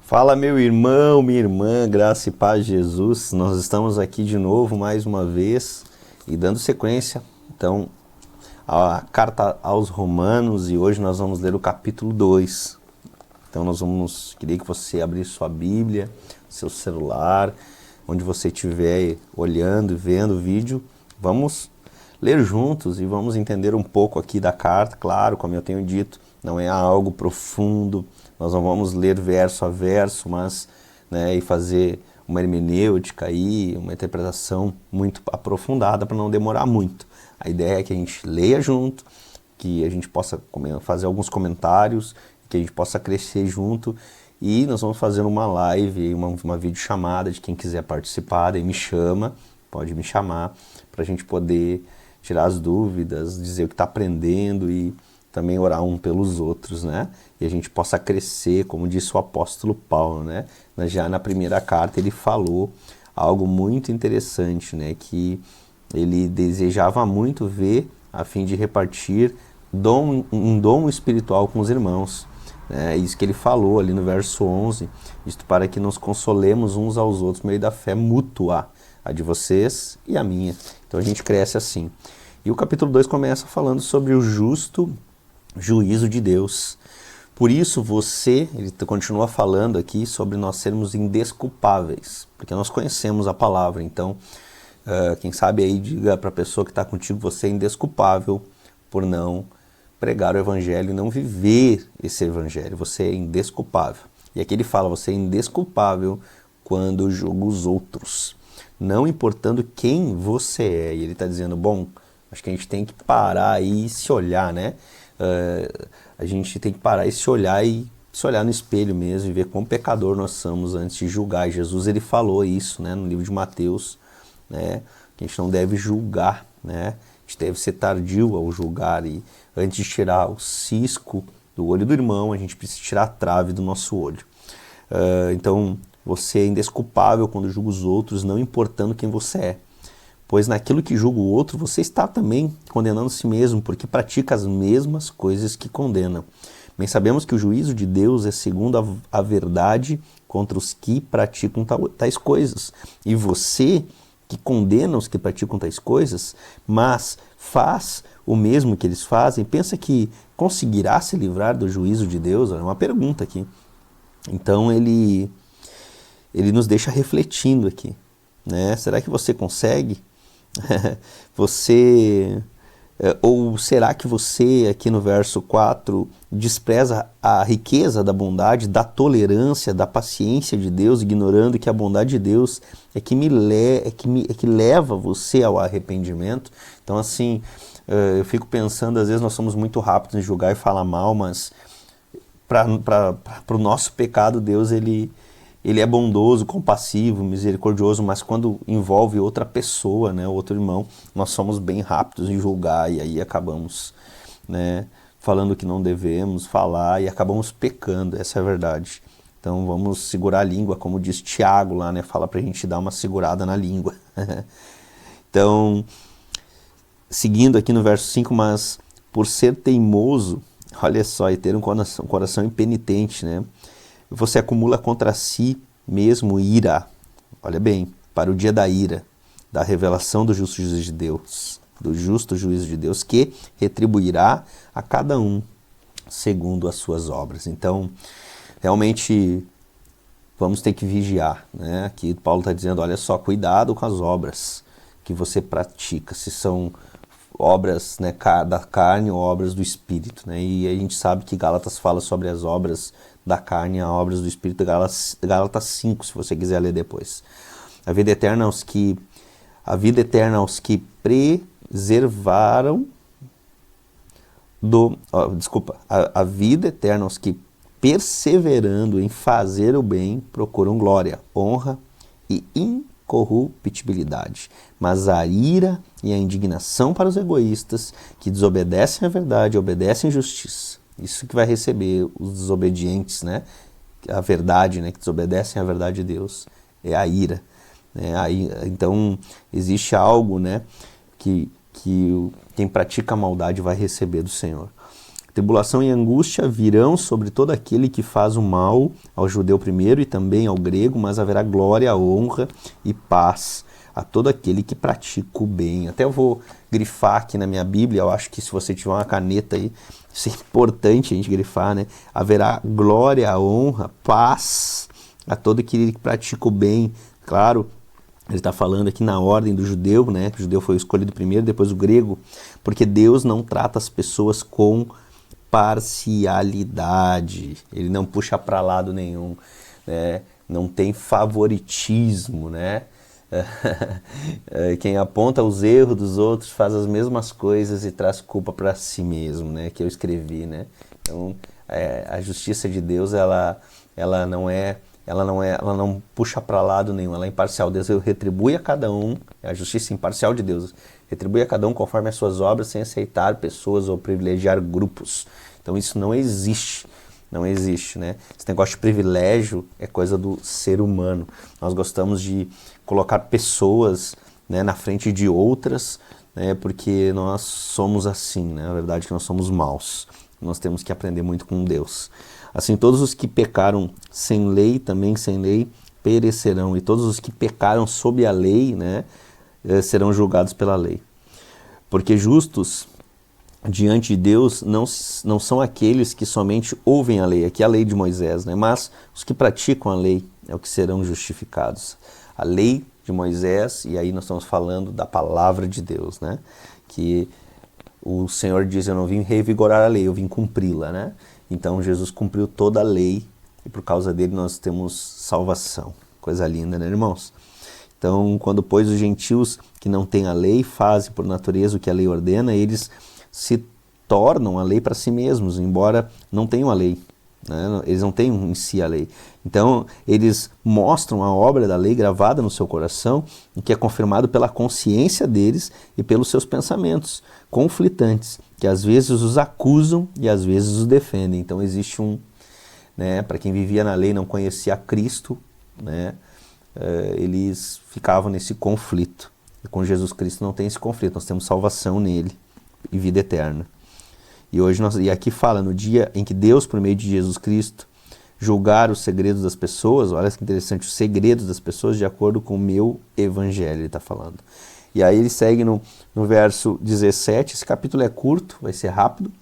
Fala, meu irmão, minha irmã, graça e paz de Jesus. Nós estamos aqui de novo, mais uma vez, e dando sequência, então, à carta aos Romanos, e hoje nós vamos ler o capítulo 2. Então, queria que você abrisse sua Bíblia, seu celular, onde você estiver olhando e vendo o vídeo. Vamos ler juntos e vamos entender um pouco aqui da carta. Claro, como eu tenho dito, não é algo profundo, nós não vamos ler verso a verso, mas e fazer uma hermenêutica aí, uma interpretação muito aprofundada para não demorar muito. A ideia é que a gente leia junto, que a gente possa fazer alguns comentários, que a gente possa crescer junto, e nós vamos fazer uma live, uma videochamada de quem quiser participar, aí me chama, pode me chamar, para a gente poder tirar as dúvidas, dizer o que está aprendendo e também orar um pelos outros, né? E a gente possa crescer, como disse o apóstolo Paulo, né? Já na primeira carta ele falou algo muito interessante, né? Que ele desejava muito ver a fim de repartir um dom espiritual com os irmãos. É isso que ele falou ali no verso 11, isto para que nos consolemos uns aos outros no meio da fé mútua, a de vocês e a minha. Então a gente cresce assim. E o capítulo 2 começa falando sobre o justo juízo de Deus. Por isso ele continua falando aqui sobre nós sermos indesculpáveis, porque nós conhecemos a palavra. Então, quem sabe aí diga para a pessoa que está contigo, você é indesculpável por não pregar o evangelho e não viver esse evangelho. Você é indesculpável. E aqui ele fala, você é indesculpável quando julga os outros, não importando quem você é. E ele está dizendo, bom, acho que a gente tem que parar aí e se olhar, né? A gente tem que parar e se olhar no espelho mesmo e ver quão pecador nós somos antes de julgar. E Jesus ele falou isso, né, no livro de Mateus, né, que a gente não deve julgar, né, a gente deve ser tardio ao julgar, e antes de tirar o cisco do olho do irmão, a gente precisa tirar a trave do nosso olho. Então você é indesculpável quando julga os outros, não importando quem você é. Pois naquilo que julga o outro, você está também condenando a si mesmo, porque pratica as mesmas coisas que condena. Bem sabemos que o juízo de Deus é segundo a verdade contra os que praticam tais coisas. E você, que condena os que praticam tais coisas, mas faz o mesmo que eles fazem, pensa que conseguirá se livrar do juízo de Deus? É uma pergunta aqui. Então ele nos deixa refletindo aqui, né? Será que você consegue? Ou será que você, aqui no verso 4, despreza a riqueza da bondade, da tolerância, da paciência de Deus, ignorando que a bondade de Deus é que leva você ao arrependimento? Então, assim, eu fico pensando, às vezes nós somos muito rápidos em julgar e falar mal, mas para o nosso pecado, Deus, ele é bondoso, compassivo, misericordioso, mas quando envolve outra pessoa, né, outro irmão, nós somos bem rápidos em julgar e aí acabamos, né, falando o que não devemos falar e acabamos pecando, essa é a verdade. Então vamos segurar a língua, como diz Tiago lá, né, fala pra gente dar uma segurada na língua. Então, seguindo aqui no verso 5, mas por ser teimoso, olha só, e ter um coração impenitente, né, você acumula contra si mesmo ira, olha bem, para o dia da ira, da revelação do justo juízo de Deus, do justo juízo de Deus, que retribuirá a cada um segundo as suas obras. Então, realmente, vamos ter que vigiar, né? Aqui Paulo está dizendo, olha só, cuidado com as obras que você pratica, se são obras, né, da carne ou obras do Espírito, né? E a gente sabe que Gálatas fala sobre as obras da carne, as obras do Espírito, Gálatas 5, se você quiser ler depois. A vida eterna aos que preservaram a vida eterna aos que perseverando em fazer o bem procuram glória, honra e incorruptibilidade, mas a ira e a indignação para os egoístas que desobedecem à verdade e obedecem à justiça. Isso que vai receber os desobedientes, né? A verdade, né? Que desobedecem à verdade de Deus, é a ira. Né? Então, existe algo, né? Que quem pratica a maldade vai receber do Senhor. Tribulação e angústia virão sobre todo aquele que faz o mal, ao judeu primeiro e também ao grego, mas haverá glória, honra e paz a todo aquele que pratica o bem. Até eu vou grifar aqui na minha Bíblia, eu acho que se você tiver uma caneta aí, isso é importante a gente grifar, né? Haverá glória, honra, paz a todo aquele que pratica o bem. Claro, ele está falando aqui na ordem do judeu, né? O judeu foi escolhido primeiro, depois o grego, porque Deus não trata as pessoas com parcialidade, ele não puxa para lado nenhum, né? Não tem favoritismo, né? Quem aponta os erros dos outros faz as mesmas coisas e traz culpa para si mesmo, né? Que eu escrevi, né? Então, a justiça de Deus, ela não puxa para lado nenhum, ela é imparcial. Deus retribui a cada um, a justiça imparcial de Deus retribui a cada um conforme as suas obras, sem aceitar pessoas ou privilegiar grupos. Então isso não existe, né? Esse negócio de privilégio é coisa do ser humano. Nós gostamos de colocar pessoas, né, na frente de outras, né, porque nós somos assim, né? Na verdade é que nós somos maus. Nós temos que aprender muito com Deus. Assim, todos os que pecaram sem lei, também sem lei, perecerão. E todos os que pecaram sob a lei, né, serão julgados pela lei. Porque justos diante de Deus não são aqueles que somente ouvem a lei, aqui é a lei de Moisés, né, mas os que praticam a lei é o que serão justificados. A lei de Moisés, e aí nós estamos falando da palavra de Deus, né, que o Senhor diz, eu não vim revigorar a lei, eu vim cumpri-la, né? Então Jesus cumpriu toda a lei e por causa dele nós temos salvação. Coisa linda, né, irmãos? Então, quando, pois, os gentios que não têm a lei fazem por natureza o que a lei ordena, eles se tornam a lei para si mesmos, embora não tenham a lei, né? Eles não têm em si a lei. Então, eles mostram a obra da lei gravada no seu coração, o que é confirmado pela consciência deles e pelos seus pensamentos conflitantes, que às vezes os acusam e às vezes os defendem. Então, existe né, para quem vivia na lei e não conhecia Cristo, né, eles ficavam nesse conflito. E com Jesus Cristo não tem esse conflito, nós temos salvação nele e vida eterna. E aqui fala, no dia em que Deus, por meio de Jesus Cristo, julgar os segredos das pessoas, olha que interessante, os segredos das pessoas de acordo com o meu evangelho, ele está falando. E aí ele segue no verso 17, esse capítulo é curto, vai ser rápido.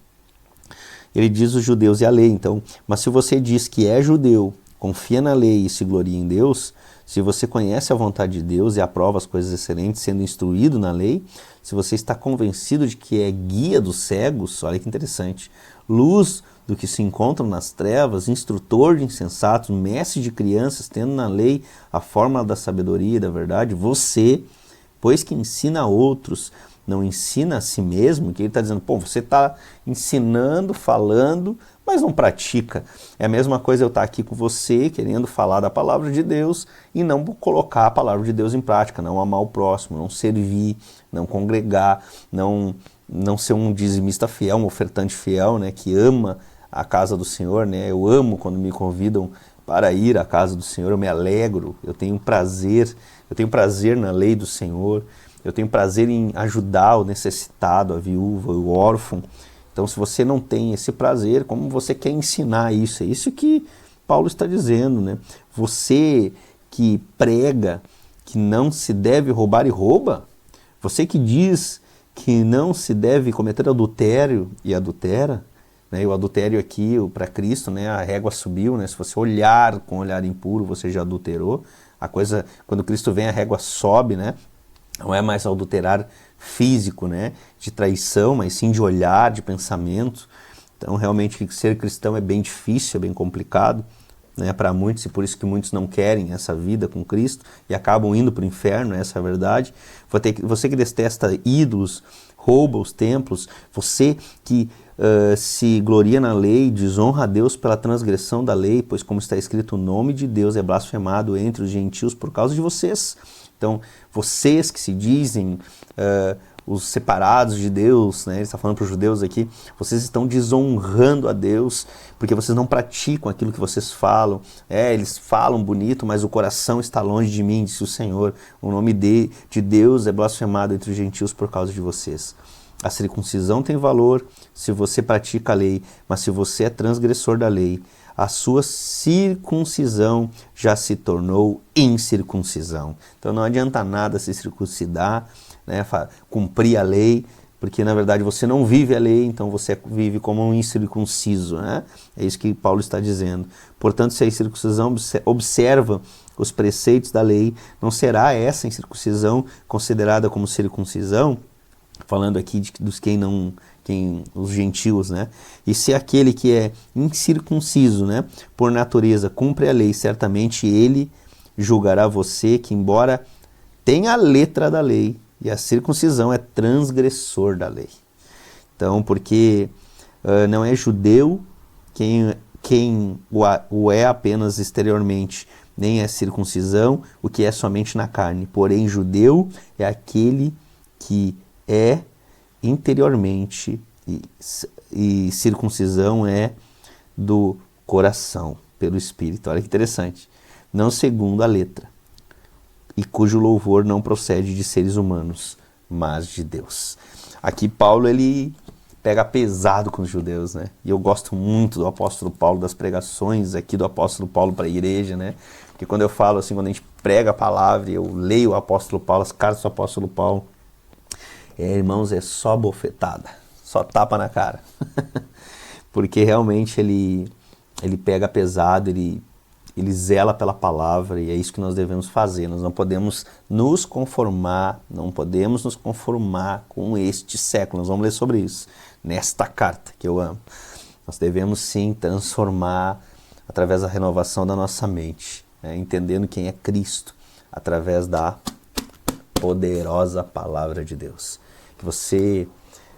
Ele diz os judeus e a lei, então, mas se você diz que é judeu, confia na lei e se gloria em Deus, se você conhece a vontade de Deus e aprova as coisas excelentes, sendo instruído na lei, se você está convencido de que é guia dos cegos, olha que interessante, luz do que se encontram nas trevas, instrutor de insensatos, mestre de crianças, tendo na lei a fórmula da sabedoria e da verdade, você, pois que ensina a outros, não ensina a si mesmo, que ele está dizendo, pô, você está ensinando, falando, mas não pratica. É a mesma coisa eu estar aqui com você, querendo falar da palavra de Deus e não colocar a palavra de Deus em prática, não amar o próximo, não servir, não congregar, não ser um dizimista fiel, um ofertante fiel, né, que ama a casa do Senhor, né? Eu amo quando me convidam para ir à casa do Senhor, eu me alegro, eu tenho prazer na lei do Senhor, eu tenho prazer em ajudar o necessitado, a viúva, o órfão. Então, se você não tem esse prazer, como você quer ensinar isso? É isso que Paulo está dizendo, né? Você que prega que não se deve roubar e rouba, você que diz que não se deve cometer adultério e adultera, né? E o adultério aqui, para Cristo, né? A régua subiu, né? Se você olhar com olhar impuro, você já adulterou. A coisa, quando Cristo vem, a régua sobe, né? Não é mais adulterar físico, né, de traição, mas sim de olhar, de pensamento. Então, realmente, ser cristão é bem difícil, é bem complicado, né, para muitos, e por isso que muitos não querem essa vida com Cristo e acabam indo para o inferno, essa é a verdade. Você que detesta ídolos, rouba os templos, você que se gloria na lei, desonra a Deus pela transgressão da lei, pois como está escrito, o nome de Deus é blasfemado entre os gentios por causa de vocês. Então, vocês que se dizem os separados de Deus, né, ele está falando para os judeus aqui, vocês estão desonrando a Deus, porque vocês não praticam aquilo que vocês falam. Eles falam bonito, mas o coração está longe de mim, disse o Senhor. O nome de Deus é blasfemado entre os gentios por causa de vocês. a circuncisão tem valor se você pratica a lei, mas se você é transgressor da lei, a sua circuncisão já se tornou incircuncisão. Então não adianta nada se circuncidar, né, cumprir a lei, porque na verdade você não vive a lei, então você vive como um incircunciso, né? É isso que Paulo está dizendo. Portanto, se a incircuncisão observa os preceitos da lei, não será essa incircuncisão considerada como circuncisão, falando aqui dos os gentios, né? E se aquele que é incircunciso, né, por natureza, cumpre a lei, certamente ele julgará você que, embora tenha a letra da lei, e a circuncisão é transgressor da lei. Então, porque não é judeu quem o é apenas exteriormente, nem é circuncisão o que é somente na carne. Porém, judeu é aquele que é interiormente, e circuncisão é do coração, pelo Espírito. Olha que interessante. Não segundo a letra, e cujo louvor não procede de seres humanos, mas de Deus. Aqui Paulo, ele pega pesado com os judeus, né? E eu gosto muito do apóstolo Paulo, das pregações aqui do apóstolo Paulo para a igreja, né? Porque quando eu falo assim, quando a gente prega a palavra, eu leio o apóstolo Paulo, as cartas do apóstolo Paulo, irmãos, é só bofetada, só tapa na cara. Porque realmente ele pega pesado, ele zela pela palavra, e é isso que nós devemos fazer. Nós não podemos nos conformar com este século. Nós vamos ler sobre isso nesta carta que eu amo. Nós devemos sim transformar através da renovação da nossa mente, né? Entendendo quem é Cristo através da poderosa palavra de Deus. Que você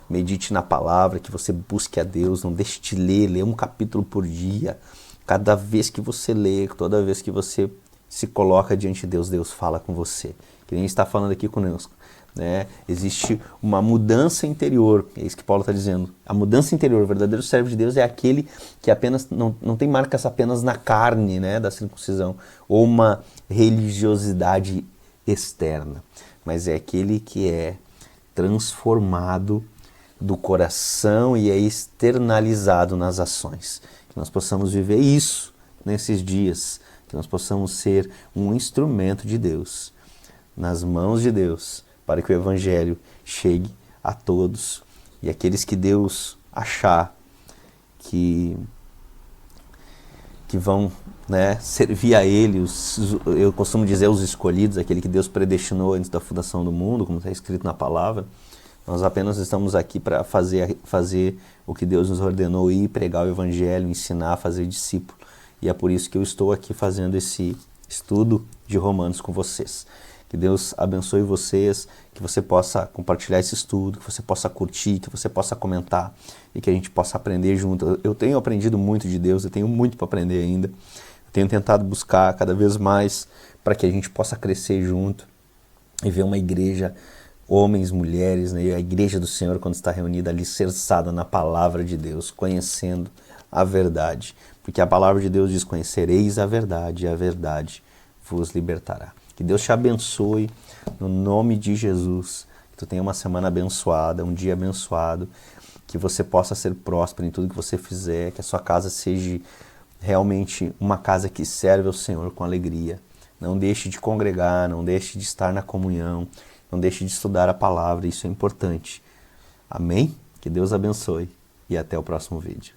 medite na palavra, que você busque a Deus, não deixe de lê um capítulo por dia. Cada vez que você lê, toda vez que você se coloca diante de Deus, Deus fala com você. Que nem está falando aqui conosco, né? Existe uma mudança interior, é isso que Paulo está dizendo. A mudança interior, o verdadeiro servo de Deus é aquele que apenas não tem marcas apenas na carne, né, da circuncisão, ou uma religiosidade externa, mas é aquele que é transformado do coração e é externalizado nas ações. Que nós possamos viver isso nesses dias, que nós possamos ser um instrumento de Deus, nas mãos de Deus, para que o Evangelho chegue a todos e aqueles que Deus achar que vão, né, servir a Ele, eu costumo dizer os escolhidos, aquele que Deus predestinou antes da fundação do mundo, como está escrito na palavra. Nós apenas estamos aqui para fazer o que Deus nos ordenou, ir pregar o Evangelho, ensinar, fazer discípulo. E é por isso que eu estou aqui fazendo esse estudo de Romanos com vocês. Que Deus abençoe vocês, que você possa compartilhar esse estudo, que você possa curtir, que você possa comentar e que a gente possa aprender junto. Eu tenho aprendido muito de Deus, eu tenho muito para aprender ainda. Eu tenho tentado buscar cada vez mais para que a gente possa crescer junto e ver uma igreja, homens, mulheres, né? A igreja do Senhor, quando está reunida, alicerçada na palavra de Deus, conhecendo a verdade. Porque a palavra de Deus diz: conhecereis a verdade, e a verdade vos libertará. Que Deus te abençoe, no nome de Jesus. Que tu tenha uma semana abençoada, um dia abençoado. Que você possa ser próspero em tudo que você fizer. Que a sua casa seja realmente uma casa que serve ao Senhor com alegria. Não deixe de congregar, não deixe de estar na comunhão. Não deixe de estudar a palavra, isso é importante. Amém? Que Deus abençoe e até o próximo vídeo.